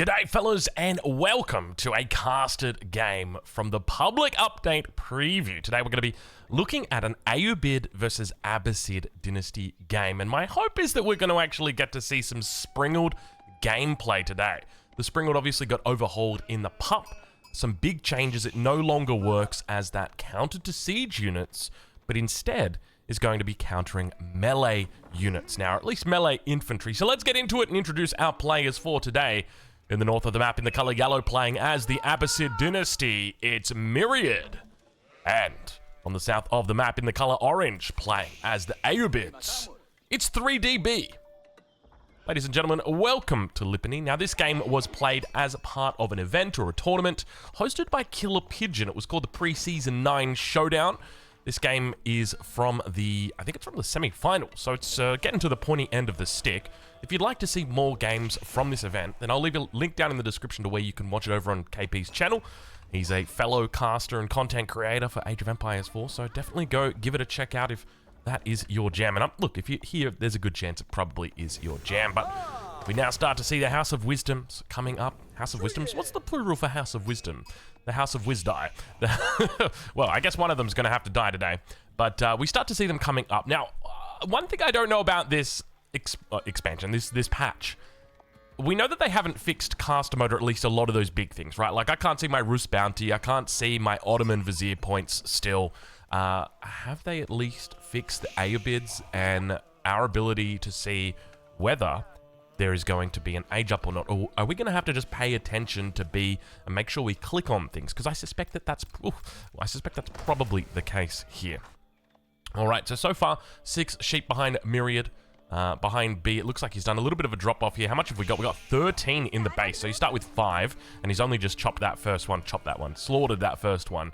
G'day fellas and welcome to a casted game from the public update preview. Today we're going to be looking at an Ayyubid versus Abbasid dynasty game, and my hope is that we're going to actually get to see some sprinkled gameplay today. The sprinkled obviously got overhauled in the pup. Some big changes. It no longer works as that counter to siege units, but instead is going to be countering melee units now, or at least melee infantry. So let's get into it and introduce our players for today. In the north of the map, in the color yellow, playing as the Abbasid dynasty, it's Myriad. And on the south of the map, in the color orange, playing as the Ayyubids, it's 3DB. Ladies and gentlemen, welcome to Lipany. Now, this game was played as part of an event or a tournament hosted by Killer Pigeon. It was called the Pre-Season 9 Showdown. This game is from the, I think it's from the semi-final, so it's getting to the pointy end of the stick. If you'd like to see more games from this event, then I'll leave a link down in the description to where you can watch it over on KP's channel. He's a fellow caster and content creator for Age of Empires 4, so definitely go give it a check out if that is your jam. And look, if you're here, there's a good chance it probably is your jam. But we now start to see the House of Wisdoms coming up. House of Wisdoms? What's the plural for House of Wisdom? The House of Wisdom. Well, I guess one of them's going to have to die today. But we start to see them coming up. Now, one thing I don't know about this expansion, this patch, we know that they haven't fixed caster mode, or at least a lot of those big things, right? Like, I can't see my Rus bounty, I can't see my Ottoman Vizier points still. Have they at least fixed the Ayyubids and our ability to see whether there is going to be an age up or not? Or are we going to have to just pay attention to B and make sure we click on things? Because I suspect that that's probably the case here. All right, so far, 6 sheep behind Myriad. Behind B, it looks like he's done a little bit of a drop-off here. How much have we got? We got 13 in the base. So you start with 5, and he's only just chopped that first one, slaughtered that first one.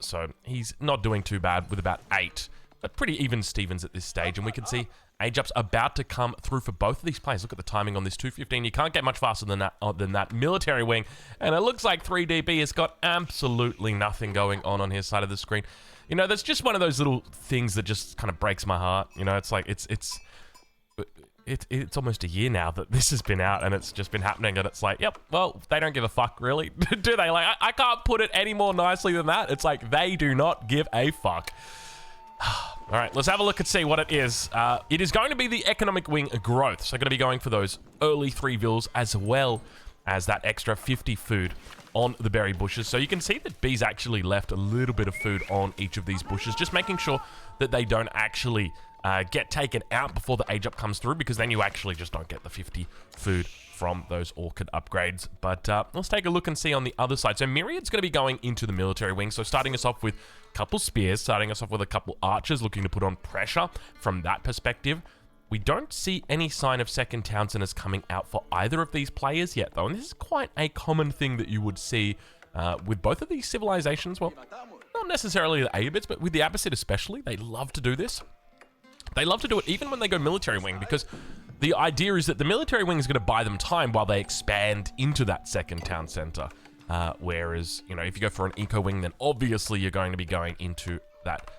So he's not doing too bad with about 8. But pretty even Stevens at this stage, and we can see age-up's about to come through for both of these players. Look at the timing on this 215. You can't get much faster than that military wing, and it looks like 3DB has got absolutely nothing going on his side of the screen. You know, that's just one of those little things that just kind of breaks my heart. You know, it's like it's almost a year now that this has been out, and it's just been happening, and it's like, yep, well, they don't give a fuck, really. Do they? Like, I can't put it any more nicely than that. It's like, they do not give a fuck. All right, let's have a look and see what it is. It is going to be the economic wing growth. So going to be going for those early 3 vills as well as that extra 50 food on the berry bushes. So you can see that B's actually left a little bit of food on each of these bushes, just making sure that they don't actually get taken out before the age up comes through, because then you actually just don't get the 50 food from those orchid upgrades. But let's take a look and see on the other side. So Myriad's going to be going into the military wing. So starting us off with a couple spears, starting us off with a couple archers, looking to put on pressure from that perspective. We don't see any sign of second town centers coming out for either of these players yet, though. And this is quite a common thing that you would see with both of these civilizations. Well, not necessarily the Ayyubids, but with the Abbasid especially. They love to do this. They love to do it even when they go military wing, because the idea is that the military wing is going to buy them time while they expand into that second town center. Whereas, you know, if you go for an eco wing, then obviously you're going to be going into that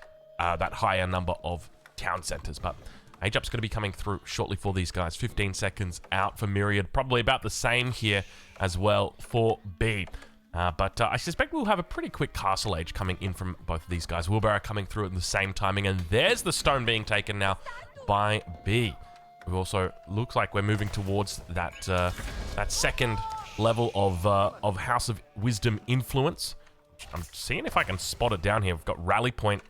higher number of town centers. But age up's going to be coming through shortly for these guys. 15 seconds out for Myriad. Probably about the same here as well for B. But I suspect we'll have a pretty quick castle age coming in from both of these guys. Wheelbarrow coming through at the same timing, and there's the stone being taken now by B. We also looks like we're moving towards that second level of House of Wisdom influence. I'm seeing if I can spot it down here. We've got rally point.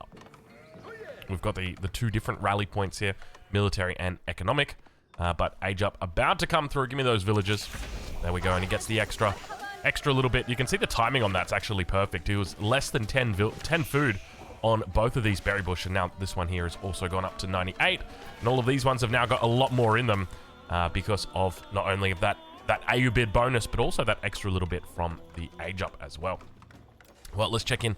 We've got the 2 different rally points here, military and economic. But age up about to come through. Give me those villagers. There we go, and he gets the extra little bit. You can see the timing on that's actually perfect. It was less than 10 food on both of these berry bush, and now this one here has also gone up to 98, and all of these ones have now got a lot more in them because of not only of that Ayyubid bonus, but also that extra little bit from the age up as well. Well, let's check in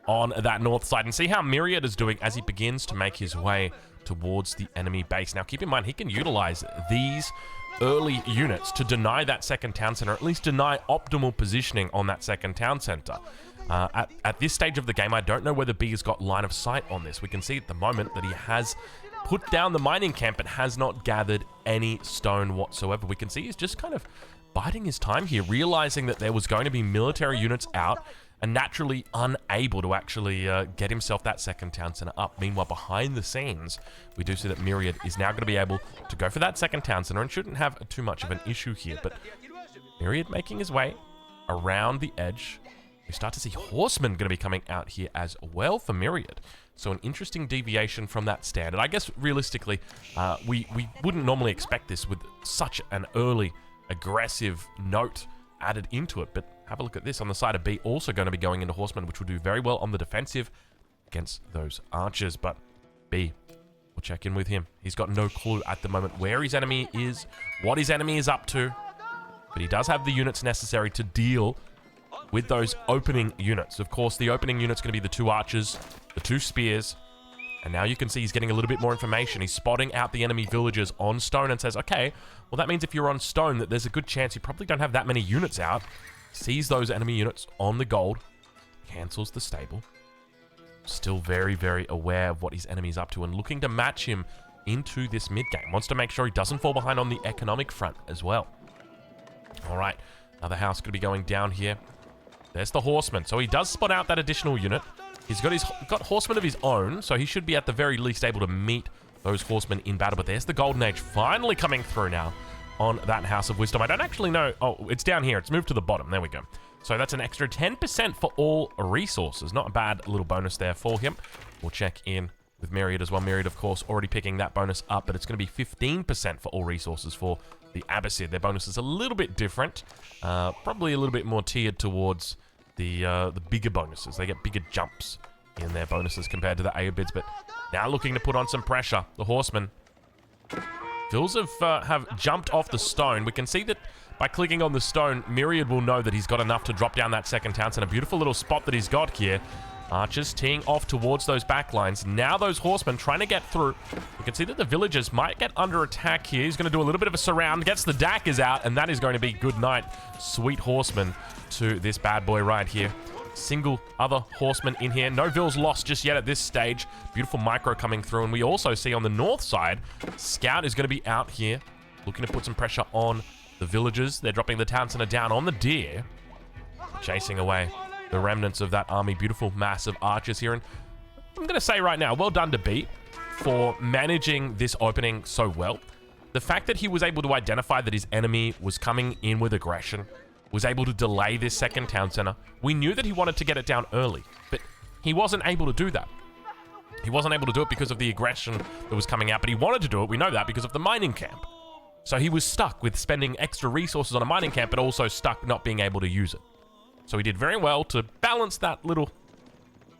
on that north side and see how Myriad is doing as he begins to make his way towards the enemy base. Now, keep in mind, he can utilize these early units to deny that second town center, or at least deny optimal positioning on that second town center. At this stage of the game, I don't know whether B has got line of sight on this. We can see at the moment that he has put down the mining camp but has not gathered any stone whatsoever. We can see he's just kind of biding his time here, realizing that there was going to be military units out and naturally unable to actually get himself that second town center up. Meanwhile, behind the scenes, we do see that Myriad is now going to be able to go for that second town center and shouldn't have too much of an issue here. But Myriad making his way around the edge. We start to see horsemen going to be coming out here as well for Myriad. So an interesting deviation from that standard. I guess realistically, we wouldn't normally expect this with such an early aggressive note added into it, but have a look at this on the side of B, also going to be going into horsemen, which will do very well on the defensive against those archers. But B, we'll check in with him. He's got no clue at the moment where his enemy is, what his enemy is up to, but he does have the units necessary to deal with those opening units. Of course, the opening unit's going to be the 2 archers, the 2 spears, and now you can see he's getting a little bit more information. He's spotting out the enemy villagers on stone and says, okay, well, that means if you're on stone, that there's a good chance you probably don't have that many units out. Sees those enemy units on the gold, cancels the stable. Still very, very aware of what his enemy's up to and looking to match him into this mid-game. Wants to make sure he doesn't fall behind on the economic front as well. All right, another house going to be going down here. There's the horseman. So he does spot out that additional unit. He's got horsemen of his own, so he should be at the very least able to meet those horsemen in battle. But there's the Golden Age finally coming through now on that House of Wisdom. I don't actually know. Oh, it's down here. It's moved to the bottom. There we go. So that's an extra 10% for all resources. Not a bad little bonus there for him. We'll check in with Myriad as well. Myriad, of course, already picking that bonus up, but it's going to be 15% for all resources for the Abbasid. Their bonus is a little bit different. Probably a little bit more tiered towards the bigger bonuses. They get bigger jumps in their bonuses compared to the Ayyubids, but now looking to put on some pressure. The horsemen. Vills have jumped off the stone. We can see that by clicking on the stone, Myriad will know that he's got enough to drop down that second town. And a beautiful little spot that he's got here. Archers teeing off towards those back lines. Now those horsemen trying to get through. You can see that the villagers might get under attack here. He's going to do a little bit of a surround, gets the daggers out, and that is going to be good night, sweet horseman, to this bad boy right here. Single other horseman in here. No vills lost just yet at this stage. Beautiful micro coming through. And we also see on the north side, Scout is going to be out here looking to put some pressure on the villagers. They're dropping the town center down on the deer, chasing away the remnants of that army. Beautiful, massive archers here. And I'm going to say right now, well done to Beat for managing this opening so well. The fact that he was able to identify that his enemy was coming in with aggression, was able to delay this second town center. We knew that he wanted to get it down early, but he wasn't able to do that. He wasn't able to do it because of the aggression that was coming out, but he wanted to do it, we know that, because of the mining camp. So he was stuck with spending extra resources on a mining camp, but also stuck not being able to use it. So he did very well to balance that little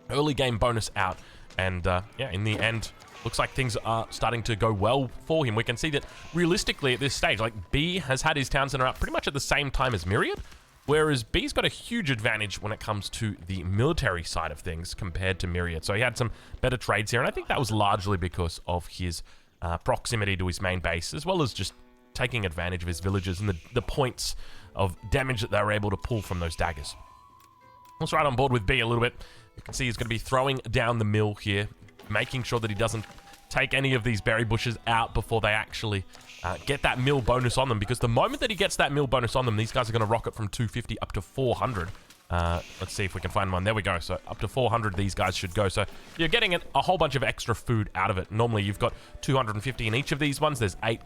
early game bonus out. And yeah, in the end, looks like things are starting to go well for him. We can see that realistically at this stage, like B has had his town center up pretty much at the same time as Myriad, whereas B's got a huge advantage when it comes to the military side of things compared to Myriad. So he had some better trades here, and I think that was largely because of his proximity to his main base, as well as just taking advantage of his villagers and the points of damage that they were able to pull from those daggers. Let's ride on board with B a little bit. You can see he's going to be throwing down the mill here, making sure that he doesn't take any of these berry bushes out before they actually get that mill bonus on them, because the moment that he gets that mill bonus on them, these guys are going to rocket from 250 up to 400. Let's see if we can find one. There we go. So up to 400 these guys should go. So you're getting a whole bunch of extra food out of it. Normally you've got 250 in each of these ones. There's 8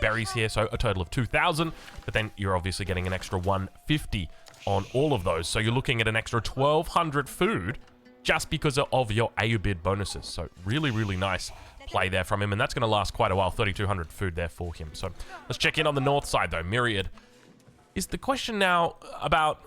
berries here, so a total of 2,000. But then you're obviously getting an extra 150 on all of those. So you're looking at an extra 1,200 food just because of your Ayyubid bonuses. So really, really nice play there from him. And that's going to last quite a while. 3,200 food there for him. So let's check in on the north side though. Myriad. Is the question now about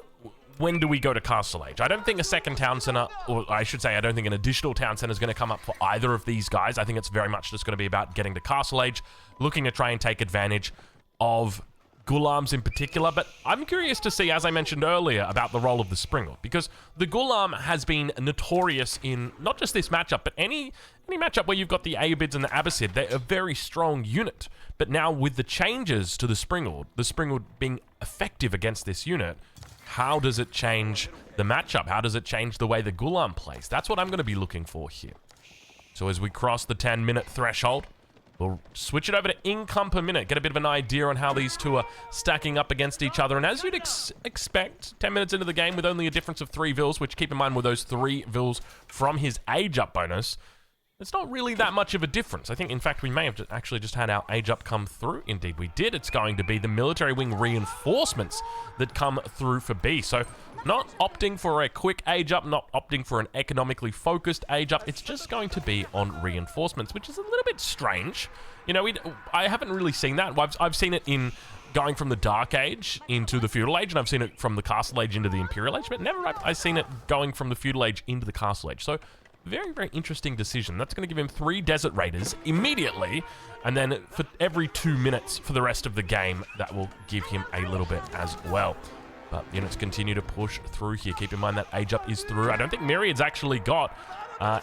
when do we go to Castle Age? I don't think a second town center, or I should say, I don't think an additional town center is going to come up for either of these guys. I think it's very much just going to be about getting to Castle Age, looking to try and take advantage of Ghulams in particular. But I'm curious to see, as I mentioned earlier, about the role of the Springald, because the Ghulam has been notorious in not just this matchup, but any matchup where you've got the Ayyubids and the Abbasid. They're a very strong unit. But now with the changes to the Springald being effective against this unit, how does it change the matchup? How does it change the way the Ghulam plays? That's what I'm going to be looking for here. So as we cross the 10-minute threshold, We'll switch it over to income per minute, get a bit of an idea on how these two are stacking up against each other. And as you'd expect, 10 minutes into the game with only a difference of 3 vils, which keep in mind were those 3 vils from his age up bonus, it's not really that much of a difference. I think, in fact, we may have actually just had our age up come through. Indeed, we did. It's going to be the military wing reinforcements that come through for B. So not opting for a quick age up, not opting for an economically focused age up. It's just going to be on reinforcements, which is a little bit strange. You know, I haven't really seen that. I've seen it in going from the Dark Age into the Feudal Age, and I've seen it from the Castle Age into the Imperial Age, but never I've seen it going from the Feudal Age into the Castle Age. So very, very interesting decision. That's going to give him 3 Desert Raiders immediately, and then for every 2 minutes for the rest of the game, that will give him a little bit as well. But units continue to push through here. Keep in mind that age up is through. I don't think Myriad's actually got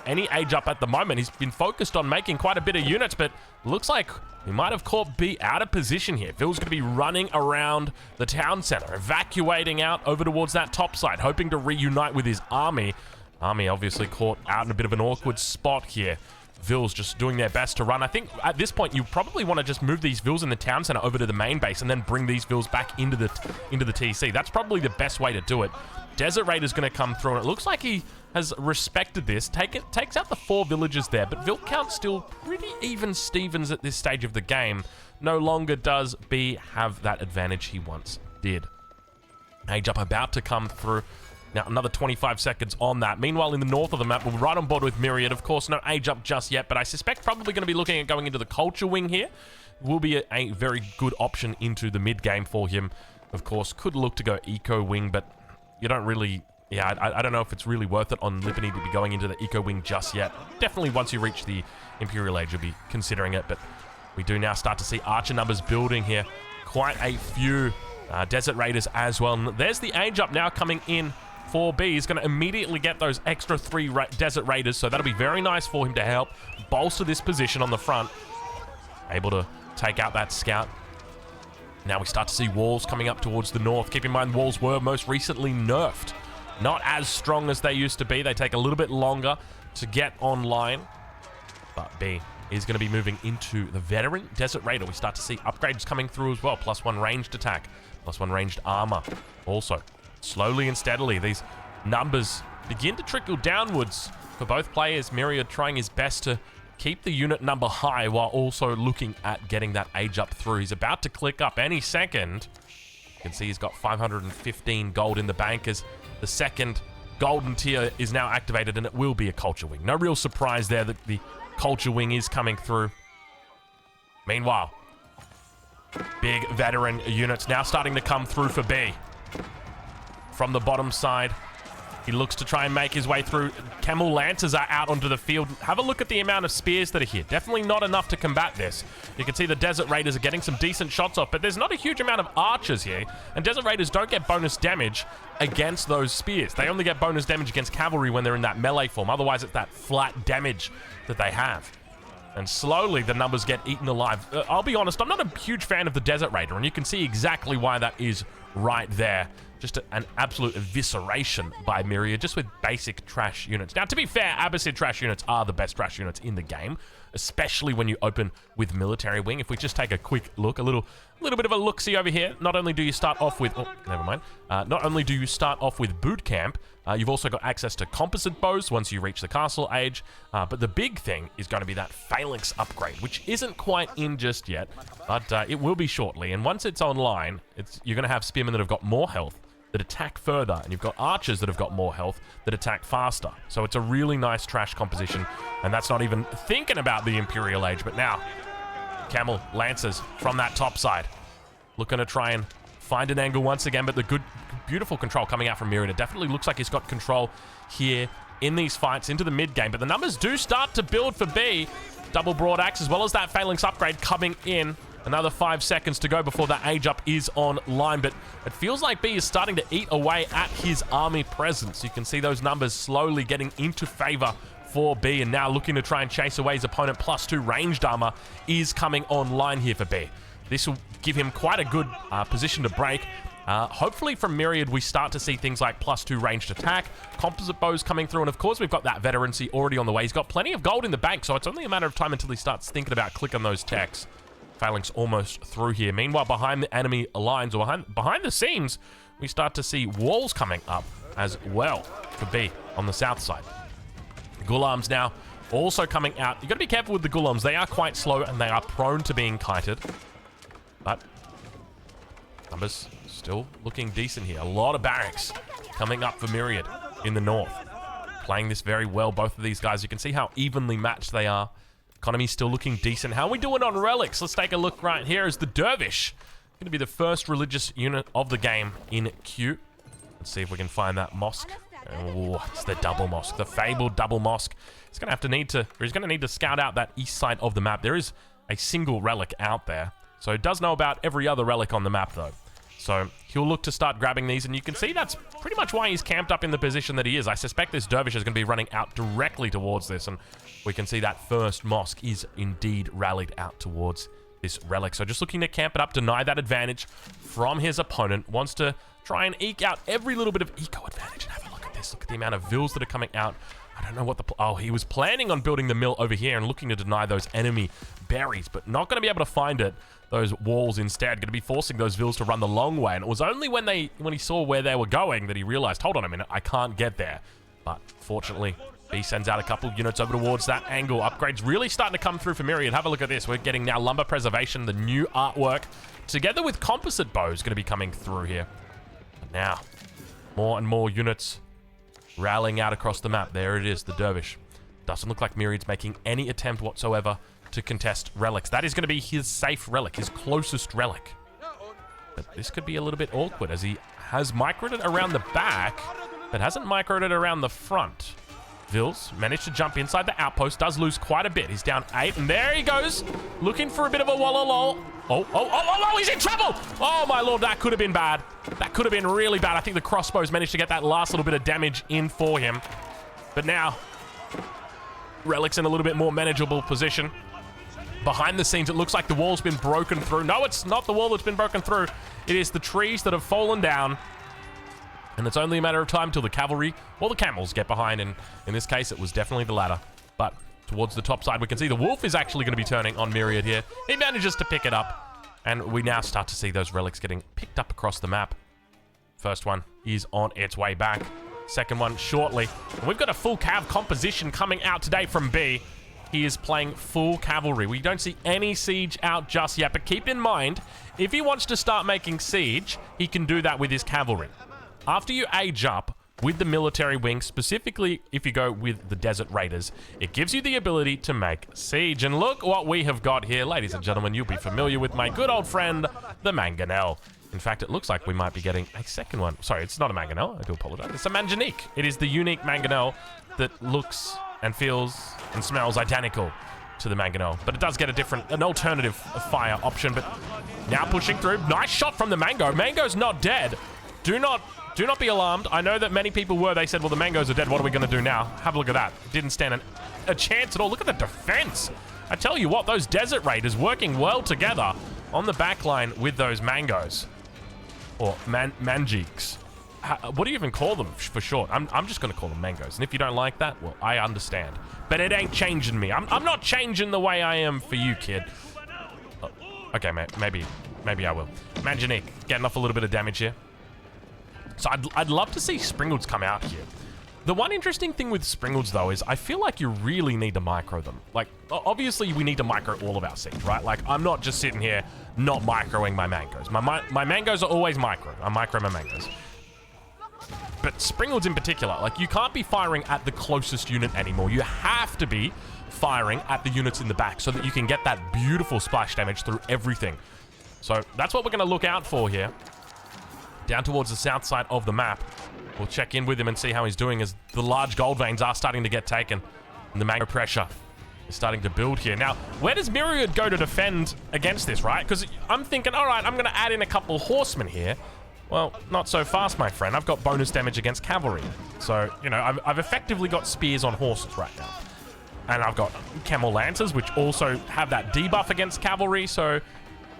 any age up at the moment. He's been focused on making quite a bit of units, but looks like he might have caught B out of position here. Phil's going to be running around the town center, evacuating out over towards that top side, hoping to reunite with his army. Army obviously caught out in a bit of an awkward spot here. Vils just doing their best to run. I think at this point you probably want to just move these Vils in the town center over to the main base and then bring these Vils back into the TC. That's probably the best way to do it. Desert Raider's going to come through, and it looks like he has respected this. Takes out the 4 villages there, but Vil count still pretty even Stevens at this stage of the game. No longer does B have that advantage he once did. Age up about to come through. Now, another 25 seconds on that. Meanwhile, in the north of the map, we're right on board with Myriad. Of course, no age up just yet, but I suspect probably going to be looking at going into the culture wing here. Will be a very good option into the mid game for him. Of course, could look to go eco wing, but you don't really... Yeah, I don't know if it's really worth it on Lipany to be going into the eco wing just yet. Definitely once you reach the Imperial Age, you'll be considering it, but we do now start to see archer numbers building here. Quite a few Desert Raiders as well. And there's the age up now coming in. 4B is going to immediately get those extra 3 Desert Raiders, so that'll be very nice for him to help bolster this position on the front. Able to take out that scout. Now we start to see walls coming up towards the north. Keep in mind, walls were most recently nerfed. Not as strong as they used to be. They take a little bit longer to get online. But B is going to be moving into the veteran Desert Raider. We start to see upgrades coming through as well. +1 ranged attack, +1 ranged armor. Also, slowly and steadily, these numbers begin to trickle downwards for both players. Myriad trying his best to keep the unit number high while also looking at getting that age up through. He's about to click up any second. You can see he's got 515 gold in the bank as the second golden tier is now activated, and it will be a culture wing. No real surprise there that the culture wing is coming through. Meanwhile, big veteran units now starting to come through for B. From the bottom side, he looks to try and make his way through. Camel Lancers are out onto the field. Have a look at the amount of spears that are here. Definitely not enough to combat this. You can see the Desert Raiders are getting some decent shots off, but there's not a huge amount of archers here. And Desert Raiders don't get bonus damage against those spears. They only get bonus damage against cavalry when they're in that melee form. Otherwise, it's that flat damage that they have. And slowly, the numbers get eaten alive. I'll be honest, I'm not a huge fan of the Desert Raider, and you can see exactly why that is right there. Just an absolute evisceration by Myriad, just with basic trash units. Now, to be fair, Abbasid trash units are the best trash units in the game, especially when you open with military wing. If we just take a quick look, a little bit of a look-see over here. Not only do you start off with... Oh, never mind. Not only do you start off with boot camp, you've also got access to composite bows once you reach the castle age. But the big thing is going to be that phalanx upgrade, which isn't quite in just yet, but it will be shortly. And once it's online, you're going to have spearmen that have got more health, that attack further, and you've got archers that have got more health that attack faster. So it's a really nice trash composition, and that's not even thinking about the Imperial Age. But now, Camel Lancers from that top side, looking to try and find an angle once again, but the good, beautiful control coming out from Myriad. It definitely looks like he's got control here in these fights into the mid game, but the numbers do start to build for B. Double broad axe as well as that phalanx upgrade coming in. Another 5 seconds to go before that age up is online, but it feels like B is starting to eat away at his army presence. You can see those numbers slowly getting into favor for B, and now looking to try and chase away his opponent. +2 ranged armor is coming online here for B. This will give him quite a good position to break. Hopefully from Myriad, we start to see things like +2 ranged attack, composite bows coming through, and of course we've got that veterancy already on the way. He's got plenty of gold in the bank, so it's only a matter of time until he starts thinking about clicking those techs. Phalanx almost through here. Meanwhile, behind the enemy lines, or behind the scenes, we start to see walls coming up as well for B on the south side. Ghulams now also coming out. You got to be careful with the Ghulams. They are quite slow and they are prone to being kited. But numbers still looking decent here. A lot of barracks coming up for Myriad in the north. Playing this very well, both of these guys. You can see how evenly matched they are. Economy still looking decent. How are we doing on relics? Let's take a look right here as the Dervish. Going to be the first religious unit of the game in Q. Let's see if we can find that mosque. Oh, it's the double mosque, the fabled double mosque. He's going to need to scout out that east side of the map. There is a single relic out there. So he does know about every other relic on the map though. So he'll look to start grabbing these, and you can see that's pretty much why he's camped up in the position that he is. I suspect this Dervish is going to be running out directly towards this, and we can see that first mosque is indeed rallied out towards this relic. So just looking to camp it up, deny that advantage from his opponent. Wants to try and eke out every little bit of eco advantage. And have a look at this. Look at the amount of vills that are coming out. I don't know what the... Oh, he was planning on building the mill over here and looking to deny those enemy berries, but not going to be able to find it. Those walls instead going to be forcing those vills to run the long way. And it was only when he saw where they were going that he realized, hold on a minute, I can't get there. But fortunately, B sends out a couple units over towards that angle. Upgrades really starting to come through for Myriad. Have a look at this. We're getting now lumber preservation, the new artwork, together with composite bows going to be coming through here. But now, more and more units rallying out across the map. There it is, the Dervish. Doesn't look like Myriad's making any attempt whatsoever to contest relics. That is going to be his safe relic, his closest relic. But this could be a little bit awkward as he has microed it around the back, but hasn't microed it around the front. Vils managed to jump inside the outpost, does lose quite a bit. He's down 8, and there he goes, looking for a bit of a walla-lol. Oh, he's in trouble! Oh, my lord, that could have been bad. That could have been really bad. I think the crossbows managed to get that last little bit of damage in for him. But now, Relic's in a little bit more manageable position. Behind the scenes, it looks like the wall's been broken through. No, it's not the wall that's been broken through. It is the trees that have fallen down. And it's only a matter of time till the cavalry or the camels get behind. And in this case, it was definitely the latter. But towards the top side, we can see the wolf is actually going to be turning on Myriad here. He manages to pick it up. And we now start to see those relics getting picked up across the map. First one is on its way back. Second one shortly. And we've got a full cav composition coming out today from B. He is playing full cavalry. We don't see any siege out just yet, but keep in mind, if he wants to start making siege, he can do that with his cavalry. After you age up with the military wing, specifically if you go with the Desert Raiders, it gives you the ability to make siege. And look what we have got here. Ladies and gentlemen, you'll be familiar with my good old friend, the Mangonel. In fact, it looks like we might be getting a second one. Sorry, it's not a Mangonel. I do apologize. It's a Manganique. It is the unique Mangonel that looks and feels and smells identical to the Mangonel, but it does get an alternative fire option. But now pushing through, nice shot from the Mango. Mango's not dead. Do not be alarmed. I know that many people were. They said, well, the Mangoes are dead. What are we going to do now? Have a look at that. Didn't stand a chance at all. Look at the defense. I tell you what, those Desert Raiders working well together on the back line with those Mangoes, or Manjeeks. What do you even call them for short? I'm just going to call them Mangoes. And if you don't like that, well, I understand. But it ain't changing me. I'm not changing the way I am for you, kid. Okay, maybe I will. Manganique, getting off a little bit of damage here. So I'd love to see Springalds come out here. The one interesting thing with Springalds, though, is I feel like you really need to micro them. Like, obviously, we need to micro all of our siege, right? Like, I'm not just sitting here not microing my Mangoes. My Mangoes are always micro. I micro my Mangoes. But Springalds in particular, like, you can't be firing at the closest unit anymore. You have to be firing at the units in the back so that you can get that beautiful splash damage through everything. So that's what we're going to look out for here. Down towards the south side of the map. We'll check in with him and see how he's doing as the large gold veins are starting to get taken. And the Mango pressure is starting to build here. Now, where does Myriad go to defend against this, right? Because I'm thinking, all right, I'm going to add in a couple horsemen here. Well, not so fast, my friend. I've got bonus damage against cavalry. So, you know, I've effectively got spears on horses right now. And I've got camel lancers, which also have that debuff against cavalry. So,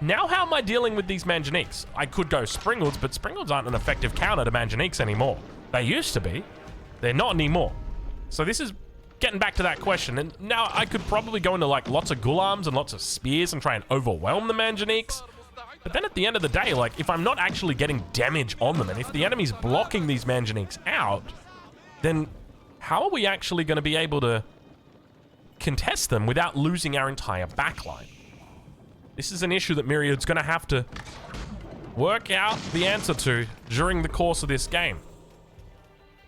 Now how am I dealing with these Manganiques? I could go Springalds, but Springalds aren't an effective counter to Manganiques anymore. They used to be. They're not anymore. So this is getting back to that question. And now I could probably go into like lots of Gulams and lots of spears and try and overwhelm the Manganiques. But then at the end of the day, like if I'm not actually getting damage on them and if the enemy's blocking these Manganiques out, then how are we actually going to be able to contest them without losing our entire backline? This is an issue that Myriad's going to have to work out the answer to during the course of this game.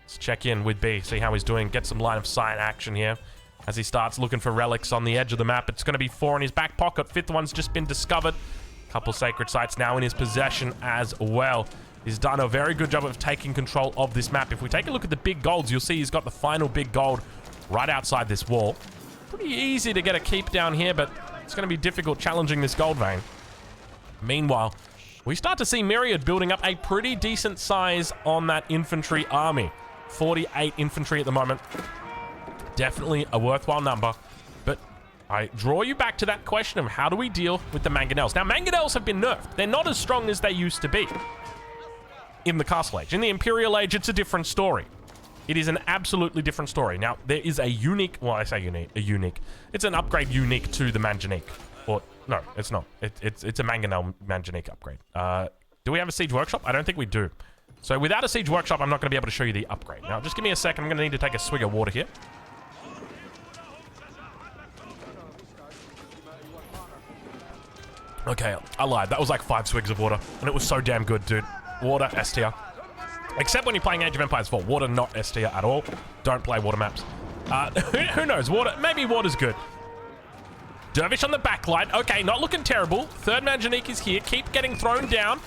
Let's check in with B, see how he's doing, get some line of sight action here as he starts looking for relics on the edge of the map. It's going to be 4 in his back pocket. 5th one's just been discovered. Couple sacred sites now in his possession as well. He's done a very good job of taking control of this map. If we take a look at the big golds, you'll see he's got the final big gold right outside this wall. Pretty easy to get a keep down here, but it's going to be difficult challenging this gold vein. Meanwhile, we start to see Myriad building up a pretty decent size on that infantry army. 48 infantry at the moment. Definitely a worthwhile number, but I draw you back to that question of how do we deal with the Mangonels. Now, Mangonels have been nerfed. They're not as strong as they used to be in the Castle Age. In the Imperial Age, it's a different story. It is an absolutely different story. Now, there is a unique, well, I say unique, it's an upgrade unique to the Manganique. Or, no, it's not. It's a Mangonel Manganique upgrade. Do we have a Siege Workshop? I don't think we do. So without a Siege Workshop, I'm not going to be able to show you the upgrade. Now, just give me a second. I'm going to need to take a swig of water here. Okay, I lied. That was like 5 swigs of water, and it was so damn good, dude. Water, S tier. Except when you're playing Age of Empires 4. Water, not S tier at all. Don't play water maps. Who knows? Water, maybe water's good. Dervish on the backline. Okay, not looking terrible. 3rd Manganique is here. Keep getting thrown down.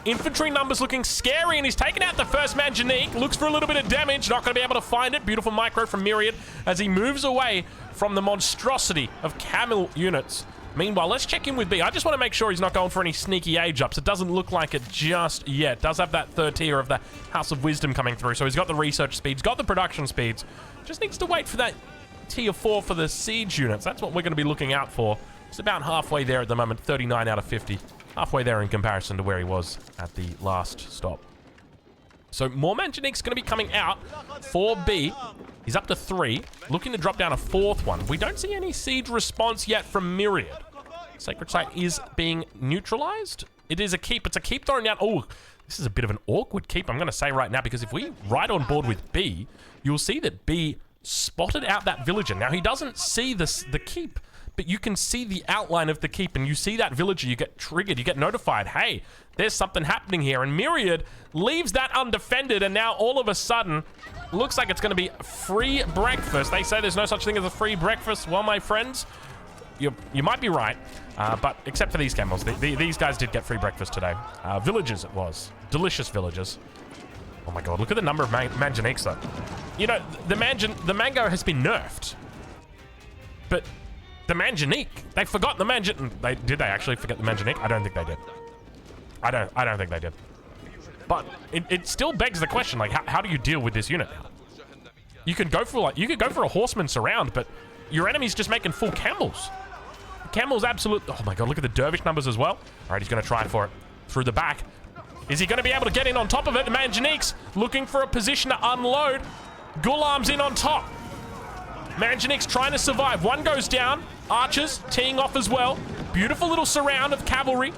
Infantry numbers looking scary, and he's taken out the 1st Manganique. Looks for a little bit of damage. Not going to be able to find it. Beautiful micro from Myriad as he moves away from the monstrosity of camel units. Meanwhile, let's check in with B. I just want to make sure he's not going for any sneaky age ups. It doesn't look like it just yet. Does have that 3rd tier of the House of Wisdom coming through. So he's got the research speeds, got the production speeds. Just needs to wait for that tier 4 for the siege units. That's what we're going to be looking out for. It's about halfway there at the moment, 39 out of 50. Halfway there in comparison to where he was at the last stop. So more Manganique's going to be coming out for B. He's up to 3, looking to drop down a 4th one. We don't see any siege response yet from Myriad. Sacred Site is being neutralized. It is a keep. It's a keep thrown down. Oh, this is a bit of an awkward keep, I'm going to say right now, because if we ride on board with B, you'll see that B spotted out that villager. Now, he doesn't see the keep, but you can see the outline of the keep, and you see that villager, you get triggered, you get notified, hey, there's something happening here, and Myriad leaves that undefended, and now all of a sudden, looks like it's going to be free breakfast. They say there's no such thing as a free breakfast. Well, my friends, you might be right, but except for these camels, these guys did get free breakfast today. Villagers it was. Delicious villagers. Oh my god, look at the number of Manganiques though. You know, the Mango has been nerfed, but the Manganique, they forgot the Did they actually forget the Manganique? I don't think they did. I don't think they did. But it still begs the question, like, how do you deal with this unit now? You could go for a horseman surround, but your enemy's just making full camels. Camels absolute. Oh my god, look at the dervish numbers as well. All right, he's going to try for it through the back. Is he going to be able to get in on top of it? The Manganiques looking for a position to unload. Gulam's in on top. Manganiques trying to survive. One goes down. Archers teeing off as well. Beautiful little surround of cavalry.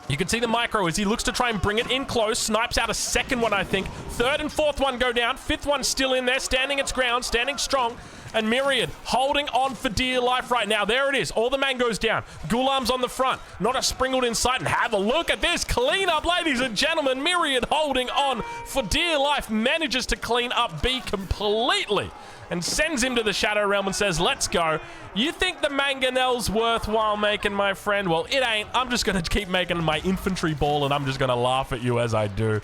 You can see the micro as he looks to try and bring it in close. Snipes out a 2nd one, I think. 3rd and 4th one go down. 5th one still in there, standing its ground, standing strong. And Myriad holding on for dear life right now. There it is. All the Mango's down. Gulam's on the front. Not a Springled in sight. And have a look at this clean up, ladies and gentlemen. Myriad holding on for dear life. Manages to clean up B completely. And sends him to the Shadow Realm and says, let's go. You think the Mangonel's worthwhile making, my friend? Well, it ain't. I'm just going to keep making my infantry ball, and I'm just going to laugh at you as I do.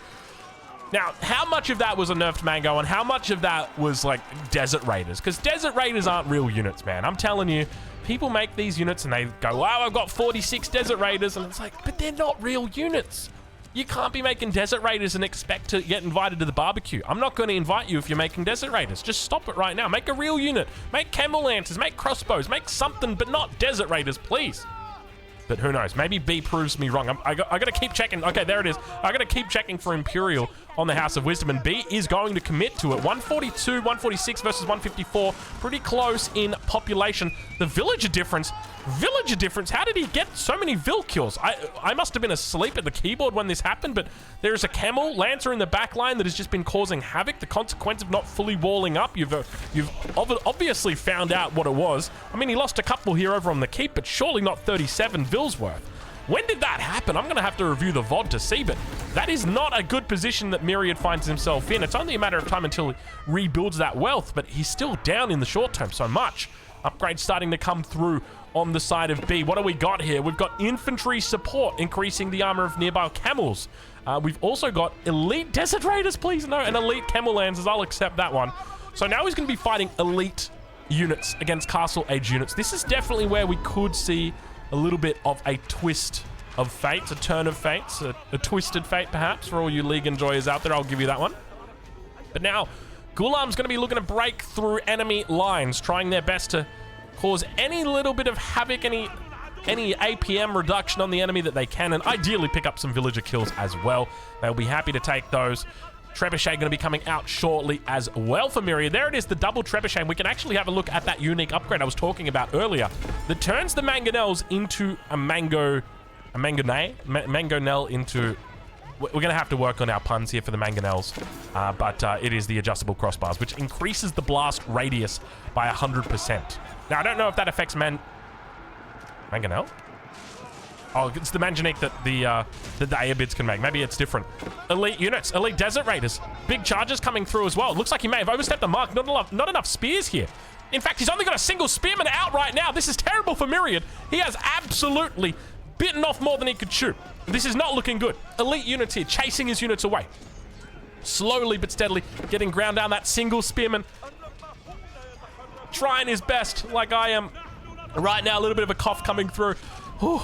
Now, how much of that was a nerfed Mango, and how much of that was, like, Desert Raiders? Because Desert Raiders aren't real units, man. I'm telling you, people make these units, and they go, wow, I've got 46 Desert Raiders, and it's like, but they're not real units. You can't be making Desert Raiders and expect to get invited to the barbecue. I'm not going to invite you if you're making Desert Raiders. Just stop it right now. Make a real unit. Make Camel Lancers. Make crossbows. Make something, but not Desert Raiders, please. But who knows? Maybe B proves me wrong. I got to keep checking. Okay, there it is. I got to keep checking for Imperial on the House of Wisdom, and B is going to commit to it. 142, 146 versus 154. Pretty close in population. The villager difference. How did he get so many Vil kills? I must have been asleep at the keyboard when this happened, but there's a Camel Lancer in the back line that has just been causing havoc. The consequence of not fully walling up. You've obviously found out what it was. I mean, he lost a couple here over on the keep, but surely not 37 Vils worth. When did that happen? I'm going to have to review the VOD to see, but that is not a good position that Myriad finds himself in. It's only a matter of time until he rebuilds that wealth, but he's still down in the short term so much. Upgrades starting to come through on the side of B. What do we got here? We've got infantry support, increasing the armor of nearby camels. We've also got elite Desert Raiders, please no, and elite Camel Lancers. I'll accept that one. So now he's going to be fighting elite units against castle age units. This is definitely where we could see a little bit of a twist of fate, a turn of fates, a twisted fate perhaps for all you League enjoyers out there. I'll give you that one. But now Ghulam's going to be looking to break through enemy lines, trying their best to cause any little bit of havoc, any APM reduction on the enemy that they can, and ideally pick up some villager kills as well. They'll be happy to take those. Trebuchet going to be coming out shortly as well for Myriad. There it is, the double Trebuchet. And we can actually have a look at that unique upgrade I was talking about earlier that turns the Mangonels into a Mangonel into... We're going to have to work on our puns here for the Mangonels, but it is the adjustable crossbars, which increases the blast radius by 100%. Now, I don't know if that affects Mangonel? Oh, it's the Manganique that the Ayyubids can make. Maybe it's different. Elite units, elite Desert Raiders. Big charges coming through as well. It looks like he may have overstepped the mark. Not enough spears here. In fact, he's only got a single spearman out right now. This is terrible for Myriad. He has absolutely bitten off more than he could chew. This is not looking good. Elite units here, chasing his units away. Slowly but steadily getting ground down. That single spearman trying his best, like I am right now. A little bit of a cough coming through. Whew.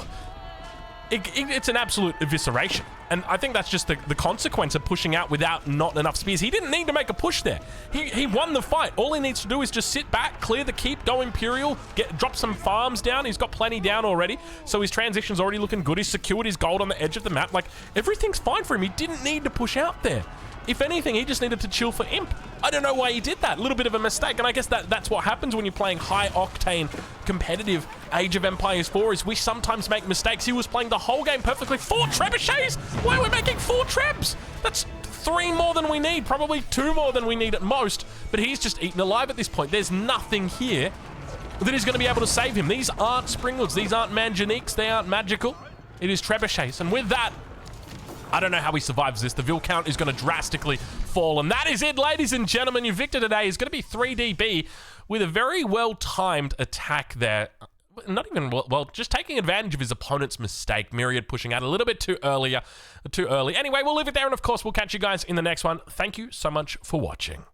It's an absolute evisceration. And I think that's just the consequence of pushing out without not enough spears. He didn't need to make a push there. He won the fight. All he needs to do is just sit back, clear the keep, go Imperial, drop some farms down. He's got plenty down already. So his transition's already looking good. He's secured his gold on the edge of the map. Like, everything's fine for him. He didn't need to push out there. If anything, he just needed to chill for Imp. I don't know why he did that. A little bit of a mistake. And I guess that's what happens when you're playing high-octane, competitive Age of Empires 4, is we sometimes make mistakes. He was playing the whole game perfectly. 4 trebuchets? Why are we making 4 trebs? That's 3 more than we need. Probably 2 more than we need at most. But he's just eaten alive at this point. There's nothing here that is going to be able to save him. These aren't Springlets. These aren't Manganiques. They aren't magical. It is trebuchets. And with that, I don't know how he survives this. The Vil count is going to drastically fall. And that is it, ladies and gentlemen. Your victor today is going to be 3DB with a very well-timed attack there. Not even, well, just taking advantage of his opponent's mistake. Myriad pushing out a little bit too early. Anyway, we'll leave it there. And, of course, we'll catch you guys in the next one. Thank you so much for watching.